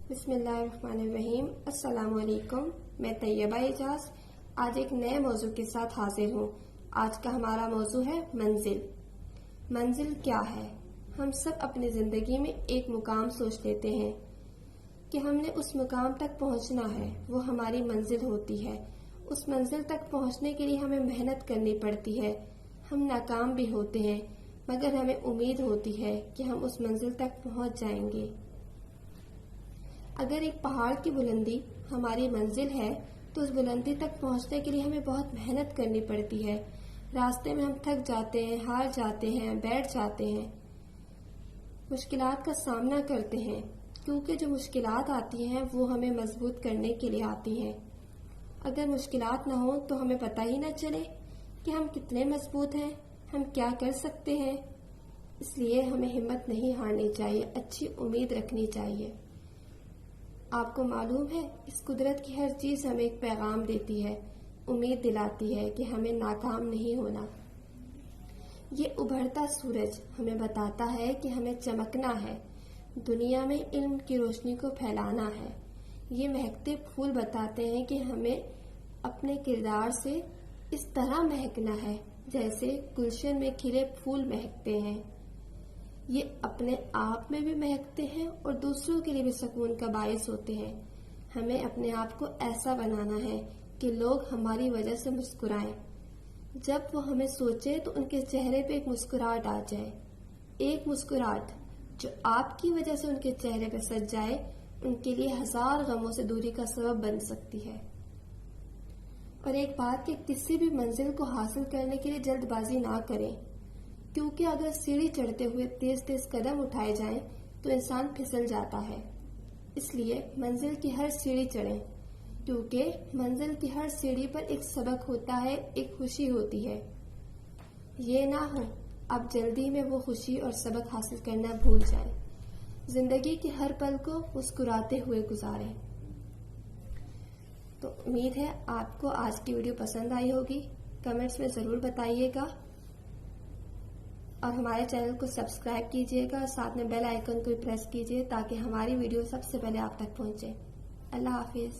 बिस्मिल्लाहिर्रहमानिर्रहीम। अस्सलाम वालेकुम। मैं तैयबा एजाज आज एक नए मौजू के साथ हाजिर हूँ। आज का हमारा मौजू है मंजिल। मंजिल क्या है? हम सब अपनी जिंदगी में एक मुकाम सोच लेते हैं कि हमने उस मुकाम तक पहुँचना है, वो हमारी मंजिल होती है। उस मंजिल तक पहुँचने के लिए हमें मेहनत करनी पड़ती है। हम नाकाम भी होते हैं, मगर हमें उम्मीद होती है कि हम उस मंजिल तक पहुँच जाएंगे। अगर एक पहाड़ की बुलंदी हमारी मंजिल है तो उस बुलंदी तक पहुंचने के लिए हमें बहुत मेहनत करनी पड़ती है। रास्ते में हम थक जाते हैं, हार जाते हैं, बैठ जाते हैं, मुश्किलात का सामना करते हैं, क्योंकि जो मुश्किलात आती हैं वो हमें मजबूत करने के लिए आती हैं। अगर मुश्किलात ना हो तो हमें पता ही ना चले कि हम कितने मजबूत हैं, हम क्या कर सकते हैं। इसलिए हमें हिम्मत नहीं हारनी चाहिए, अच्छी उम्मीद रखनी चाहिए। आपको मालूम है, इस कुदरत की हर चीज हमें एक पैगाम देती है, उम्मीद दिलाती है कि हमें नाकाम नहीं होना। ये उभरता सूरज हमें बताता है कि हमें चमकना है, दुनिया में इल्म की रोशनी को फैलाना है। ये महकते फूल बताते हैं कि हमें अपने किरदार से इस तरह महकना है जैसे गुलशन में खिले फूल महकते हैं। ये अपने आप में भी महकते हैं और दूसरों के लिए भी सुकून का बायस होते हैं। हमें अपने आप को ऐसा बनाना है कि लोग हमारी वजह से मुस्कुराएं। जब वो हमें सोचे तो उनके चेहरे पे एक मुस्कुराहट आ जाए। एक मुस्कुराहट जो आपकी वजह से उनके चेहरे पे सज जाए, उनके लिए 1000 गमों से दूरी का सबब बन सकती है। और एक बात कि किसी भी मंजिल को हासिल करने के लिए जल्दबाजी ना करें, क्योंकि अगर सीढ़ी चढ़ते हुए तेज तेज कदम उठाए जाएं तो इंसान फिसल जाता है। इसलिए मंजिल की हर सीढ़ी चढ़ें, क्योंकि मंजिल की हर सीढ़ी पर एक सबक होता है, एक खुशी होती है। ये ना हो आप जल्दी में वो खुशी और सबक हासिल करना भूल जाएं। जिंदगी के हर पल को मुस्कुराते हुए गुजारें। तो उम्मीद है आपको आज की वीडियो पसंद आई होगी। कमेंट्स में जरूर बताइएगा और हमारे चैनल को सब्सक्राइब कीजिएगा और साथ में बेल आइकन को प्रेस कीजिए ताकि हमारी वीडियो सबसे पहले आप तक पहुंचे। अल्लाह हाफिज।